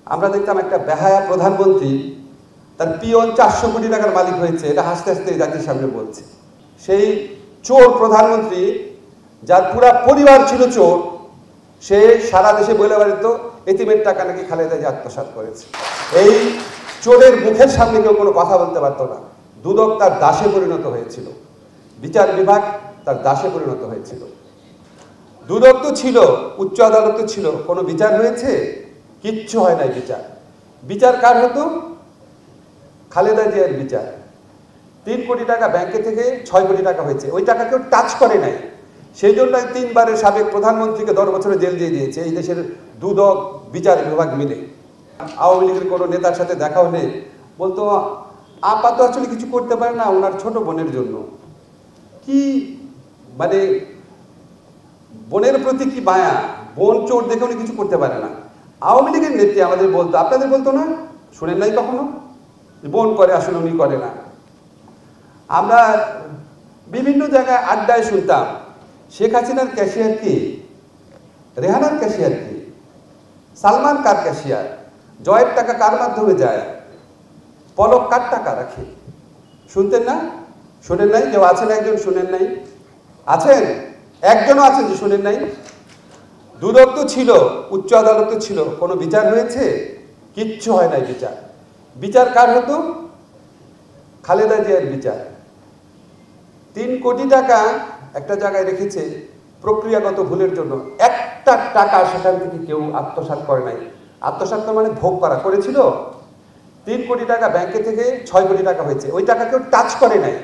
আমরা দেখতাম একটা বেহায়া প্রধানমন্ত্রী তার পিয়ন 400 কোটি টাকার মালিক হয়েছে, এটা হাসতে হাসতে জাতির সামনে বলছে। সেই চোর প্রধানমন্ত্রী, যার পুরা পরিবার ছিল চোর, সে সারা দেশে বলে বেড়াতো এতিমের টাকা নাকি খালেদা জিয়া আত্মসাৎ করেছে। এই চোরের মুখের সামনে কেউ কোনো কথা বলতে পারতো না। দুদক তার দাসে পরিণত হয়েছিল, বিচার বিভাগ তার দাসে পরিণত হয়েছিল। দুদক তো ছিল, উচ্চ আদালত ছিল, কোনো বিচার হয়েছে? কিচ্ছু হয় নাই। বিচার কার হতো? খালেদা জিয়ার বিচার। 3 কোটি টাকা ব্যাংকে থেকে 6 কোটি টাকা হয়েছে, ওই টাকা কেউ টাচ করে নাই। সেই জন্য 3 বারের সাবেক প্রধানমন্ত্রীকে 10 বছরের জেল দিয়ে দিয়েছে এই দেশের দুদক বিচার বিভাগ মিলে। আওয়ামী লীগের কোনো নেতার সাথে দেখা হলে বলতো আপা তো আসলে কিছু করতে পারে না ওনার ছোট বোনের জন্য। কি মানে বোনের প্রতি কি মায়া, বোন চোর দেখে উনি কিছু করতে পারে না। আওয়ামী লীগের নেত্রী আমাদের বলতো, আপনাদের বলতো না? শুনেন নাই কখনো? বোন করে, আসলে উনি করে না। আমরা বিভিন্ন জায়গায় আড্ডায় শুনতাম শেখ হাসিনার ক্যাশিয়ার কি, রেহানার ক্যাশিয়ার কি, সালমান কার ক্যাশিয়ার, জয়ের টাকা কার মাধ্যমে যায়, পলক কার টাকা রাখে। শুনতেন না? শুনেন নাই? কেউ আছেন একজন শুনেন নাই? আছেন? একজনও আছেন যে শুনেন নাই? দুদক তো ছিল, উচ্চ আদালত ছিল, কোনো বিচার হয়েছে? কিচ্ছু হয় নাই। বিচার কার হতো? খালেদা জিয়ার বিচার। 3 কোটি টাকা একটা জায়গায় রেখেছে প্রক্রিয়াগত ভুলের জন্য। একটা টাকা সেখান থেকে কেউ আত্মসাৎ করে নাই। আত্মসাৎ মানে ভোগ করা করেছিল। 3 কোটি টাকা ব্যাংকে থেকে 6 কোটি টাকা হয়েছে, ওই টাকা কেউ টাচ করে নাই।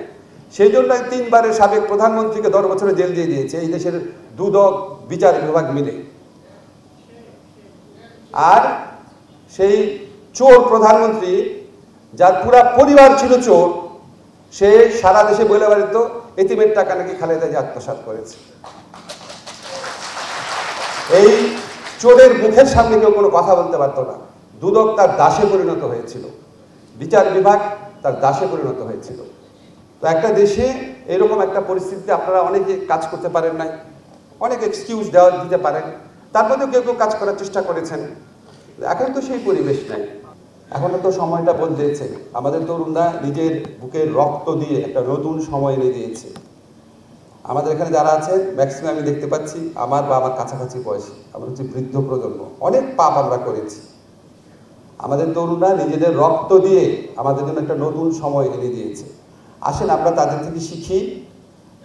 সেই জন্য 3 বারের সাবেক প্রধানমন্ত্রীকে 10 বছরের জেল দিয়ে দিয়েছে এই দেশের দুদক বিচার বিভাগ মিলে। আর সেই চোর প্রধানমন্ত্রী, যার পুরা পরিবার ছিল চোর, সে সারা দেশে বলে বেড়াতো এতিমের টাকা নাকি খালেদা জিয়া আত্মসাৎ করেছে। এই চোরের মুখের সামনে কেউ কোনো কথা বলতে পারতো না। দুদক তার দাসে পরিণত হয়েছিল, বিচার বিভাগ তার দাসে পরিণত হয়েছিল। তো একটা দেশে এরকম একটা পরিস্থিতিতে আপনারা অনেকে কাজ করতে পারেন নাই, অনেক এক্সকিউজ দিতে পারেন, তারপরেও কেউ কেউ কাজ করার চেষ্টা করেছেন। এখন তো সেই পরিবেশ নাই। এখনো তো সময়টা বদলেছে। আমাদের তরুণরা নিজের বুকের রক্ত দিয়ে একটা নতুন সময় এনে দিয়েছে। আমাদের এখানে যারা আছে ম্যাক্সিমাম আমি দেখতে পাচ্ছি আমার বা আমার কাছাকাছি বয়সী, আমরা হচ্ছে বৃদ্ধ প্রজন্ম। অনেক পাপ আমরা করেছি। আমাদের তরুণরা নিজেদের রক্ত দিয়ে আমাদের জন্য একটা নতুন সময় এনে দিয়েছে। আসেন আমরা তাদের থেকে শিখি,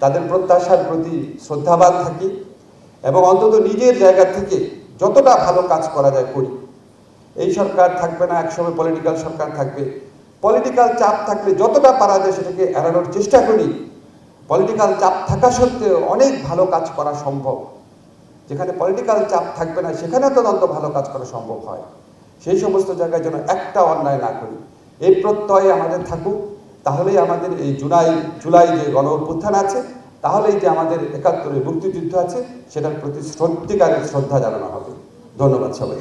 তাদের প্রত্যাশার প্রতি শ্রদ্ধাবান থাকি এবং অন্তত নিজের জায়গা থেকে যতটা ভালো কাজ করা যায় করি। এই সরকার থাকবে না, একসময় পলিটিক্যাল সরকার থাকবে। পলিটিক্যাল চাপ থাকলে যতটা পারা যায় সেটাকে এড়ানোর চেষ্টা করি। পলিটিক্যাল চাপ থাকা সত্ত্বেও অনেক ভালো কাজ করা সম্ভব। যেখানে পলিটিক্যাল চাপ থাকবে না সেখানে তো অন্তত ভালো কাজ করা সম্ভব হয়। সেই সমস্ত জায়গায় যেন একটা অন্যায় না করি, এই প্রত্যয়ে আমাদের থাকুক। তাহলেই আমাদের এই জুলাই যে গণ অভ্যুত্থান আছে, তাহলেই যে আমাদের ৭১-এর মুক্তিযুদ্ধ আছে, সেটার প্রতি সত্যিকারের শ্রদ্ধা জানানো হবে। ধন্যবাদ সবাই।